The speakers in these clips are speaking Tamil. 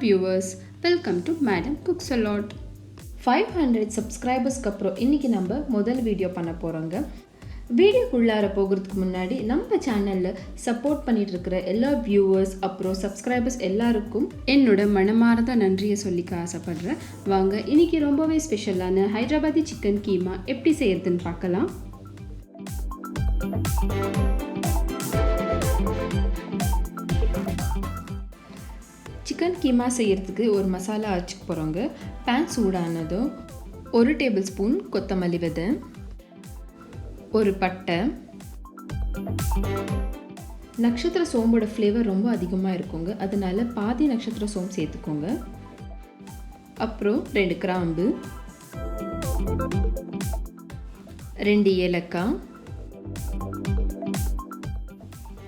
viewers, welcome to Madam Cooks a Lot. 500 சப்ஸ்கிரைபர்ஸ்க்கு அப்புறம் இன்னைக்கு நம்ம முதல் வீடியோ பண்ண போகிறோங்க. வீடியோக்குள்ளார போகிறதுக்கு முன்னாடி நம்ம சேனலில் சப்போர்ட் பண்ணிட்டு இருக்கிற எல்லா வியூவர்ஸ் அப்புறம் சப்ஸ்கிரைபர்ஸ் எல்லாருக்கும் என்னோட மனமார்ந்த நன்றியை சொல்லிக்க ஆசைப்படுறேன். வாங்க இன்னைக்கு ரொம்பவே ஸ்பெஷலான ஹைதராபாதி சிக்கன் கீமா எப்படி செய்யறதுன்னு பார்க்கலாம். சிக்கன் கீமா செய்யறதுக்கு ஒரு மசாலா அரைச்சிக்க போகிறோங்க. பேன் சூடானதும் 1 டேபிள் ஸ்பூன் கொத்தமல்லி விதை, ஒரு பட்டை, நட்சத்திர சோம்போட ஃப்ளேவர் ரொம்ப அதிகமாக இருக்குங்க, அதனால பாதி நட்சத்திர சோம்பு சேர்த்துக்கோங்க. அப்புறம் 2 கிராம்பு, 2 ஏலக்காய்,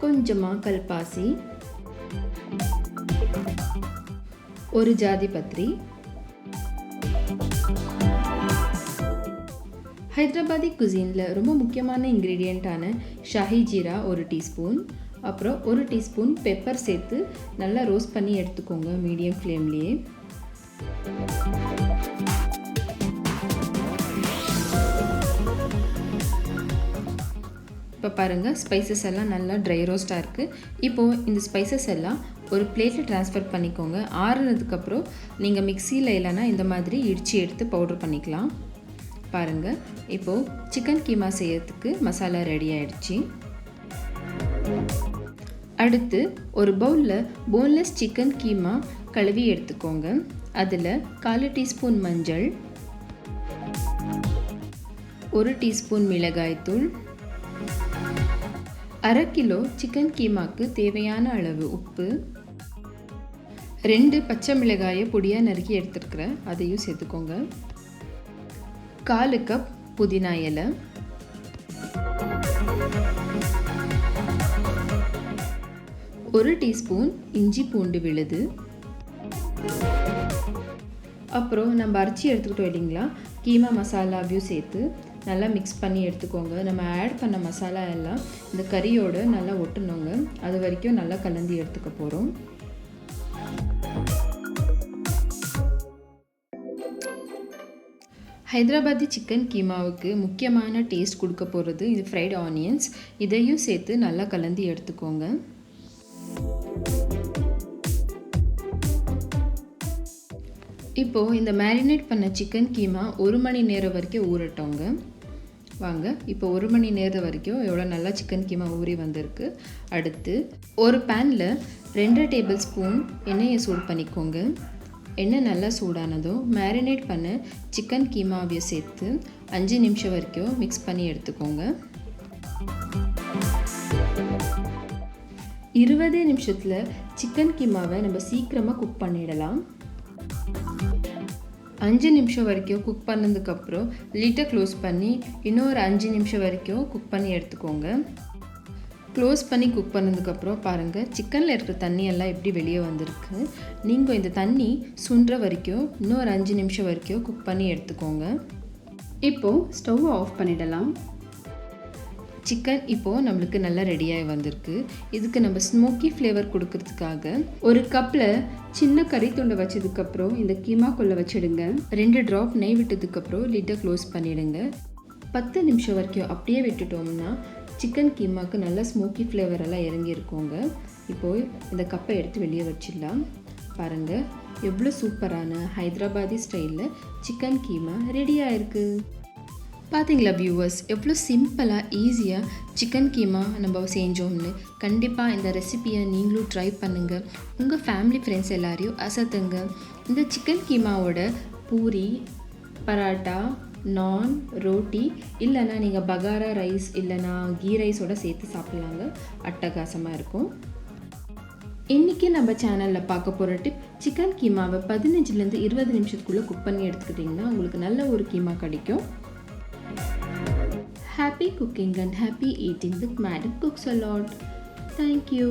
கொஞ்சமாக கல்பாசி, ஒரு ஜாதி பத்திரி, ஹைதராபாதி குசீனில் ரொம்ப முக்கியமான இன்க்ரீடியண்ட்டான ஷாஹி ஜீரா 1 டீஸ்பூன், அப்புறம் 1 டீஸ்பூன் பெப்பர் சேர்த்து நல்லா ரோஸ்ட் பண்ணி எடுத்துக்கோங்க மீடியம் ஃப்ளேம்லேயே. இப்போ பாருங்கள், ஸ்பைசஸ் எல்லாம் நல்லா ட்ரை ரோஸ்ட்டாக இருக்குது. இப்போது இந்த ஸ்பைசஸ் எல்லாம் ஒரு பிளேட்டில் ட்ரான்ஸ்ஃபர் பண்ணிக்கோங்க. ஆறுனதுக்கப்புறம் நீங்கள் மிக்சியில் இல்லைன்னா இந்த மாதிரி இடித்து எடுத்து பவுடர் பண்ணிக்கலாம். பாருங்கள், இப்போது சிக்கன் கீமா செய்யறதுக்கு மசாலா ரெடி ஆகிடுச்சு. அடுத்து ஒரு பவுலில் போன்லெஸ் சிக்கன் கீமா கழுவி எடுத்துக்கோங்க. அதில் 1/4 டீஸ்பூன் மஞ்சள், 1 டீஸ்பூன் மிளகாய்த்தூள், 1/2 கிலோ சிக்கன் கீமாக்கு தேவையான அளவு உப்பு, 2 பச்சை மிளகாயை பொடியாக நறுக்கி எடுத்துருக்கிறேன், அதையும் சேர்த்துக்கோங்க. 1/4 கப் புதினா இலை, 1 டீஸ்பூன் இஞ்சி பூண்டு விழுது, அப்புறம் நம்ம அரைச்சி எடுத்துக்கிட்டோம் இல்லைங்களா கீமா மசாலாவையும் சேர்த்து நல்லா மிக்ஸ் பண்ணி எடுத்துக்கோங்க. நம்ம ஆட் பண்ண மசாலா எல்லாம் இந்த கறியோடு நல்லா ஒட்டணுங்க, அது வரைக்கும் நல்லா கலந்து எடுத்துக்க போகிறோம். ஹைதராபாதி சிக்கன் கீமாவுக்கு முக்கியமான டேஸ்ட் கொடுக்க போகிறது இது ஃப்ரைட் ஆனியன்ஸ், இதையும் சேர்த்து நல்லா கலந்து எடுத்துக்கோங்க. இப்போது இந்த மேரினேட் பண்ண சிக்கன் கீமா 1 மணி நேரம் வரைக்கும் ஊறட்டோங்க. வாங்க, இப்போ 1 மணி நேரம் வரைக்கும் எவ்வளோ நல்லா சிக்கன் கீமா ஊறி வந்திருக்கு. அடுத்து ஒரு பேனில் 2 டேபிள் ஸ்பூன் எண்ணெயை சூடு பண்ணிக்கோங்க. எண்ணெய் நல்லா சூடானதும் மேரினேட் பண்ண சிக்கன் கீமாவையும் சேர்த்து 5 நிமிஷம் வரைக்கும் மிக்ஸ் பண்ணி எடுத்துக்கோங்க. 20 நிமிஷத்தில் சிக்கன் கீமாவை நம்ம சீக்கிரமாக குக் பண்ணிடலாம். 5 நிமிஷம் வரைக்கும் குக் பண்ணதுக்கப்புறம் லிட்டை க்ளோஸ் பண்ணி இன்னொரு 5 நிமிஷம் வரைக்கும் குக் பண்ணி எடுத்துக்கோங்க. க்ளோஸ் பண்ணி குக் பண்ணதுக்கப்புறம் பாருங்கள், சிக்கனில் இருக்கிற தண்ணியெல்லாம் எப்படி வெளியே வந்திருக்கு. நீங்கள் இந்த தண்ணி சுண்டுற வரைக்கும் இன்னொரு 5 நிமிஷம் வரைக்கும் குக் பண்ணி எடுத்துக்கோங்க. இப்போது ஸ்டவ்வை ஆஃப் பண்ணிடலாம். சிக்கன் இப்போது நம்மளுக்கு நல்லா ரெடியாகி வந்திருக்கு. இதுக்கு நம்ம ஸ்மோக்கி ஃப்ளேவர் கொடுக்கறதுக்காக ஒரு கப்பில் சின்ன கறி துண்டை வச்சதுக்கப்புறம் இந்த கீமாக்குள்ளே வச்சிடுங்க. 2 ட்ராப் நெய் விட்டதுக்கப்புறம் லிட்டை க்ளோஸ் பண்ணிவிடுங்க. 10 நிமிஷம் வரைக்கும் அப்படியே விட்டுட்டோம்னா சிக்கன் கீமாவுக்கு நல்லா ஸ்மோக்கி ஃப்ளேவர் எல்லாம் இறங்கியிருக்கோங்க. இப்போது இந்த கப்பை எடுத்து வெளியே வச்சிடலாம். பாருங்கள், எவ்வளோ சூப்பரான ஹைதராபாதி ஸ்டைலில் சிக்கன் கீமா ரெடியாக இருக்குது. பார்த்தீங்களா வியூவர்ஸ், எவ்வளோ சிம்பிளாக ஈஸியாக சிக்கன் கீமா நம்ம செஞ்சோம்னு. கண்டிப்பாக இந்த ரெசிபியை நீங்களும் ட்ரை பண்ணுங்கள். உங்கள் ஃபேமிலி ஃப்ரெண்ட்ஸ் எல்லாரையும் அசத்துங்க. இந்த சிக்கன் கீமாவோட பூரி, பராட்டா, நான், ரோட்டி இல்லைன்னா நீங்கள் பகாரா ரைஸ் இல்லைன்னா கீ ரைஸோடு சேர்த்து சாப்பிட்லாங்க, அட்டகாசமாக இருக்கும். இன்றைக்கி நம்ம சேனலில் பார்க்க போகிற டிப், சிக்கன் கீமாவை 15லேருந்து 20 நிமிஷத்துக்குள்ளே குக் பண்ணி எடுத்துக்கிட்டிங்கன்னா உங்களுக்கு நல்ல ஒரு கீமா கிடைக்கும். Happy cooking and happy eating with Madam Cooks a Lot. Thank you.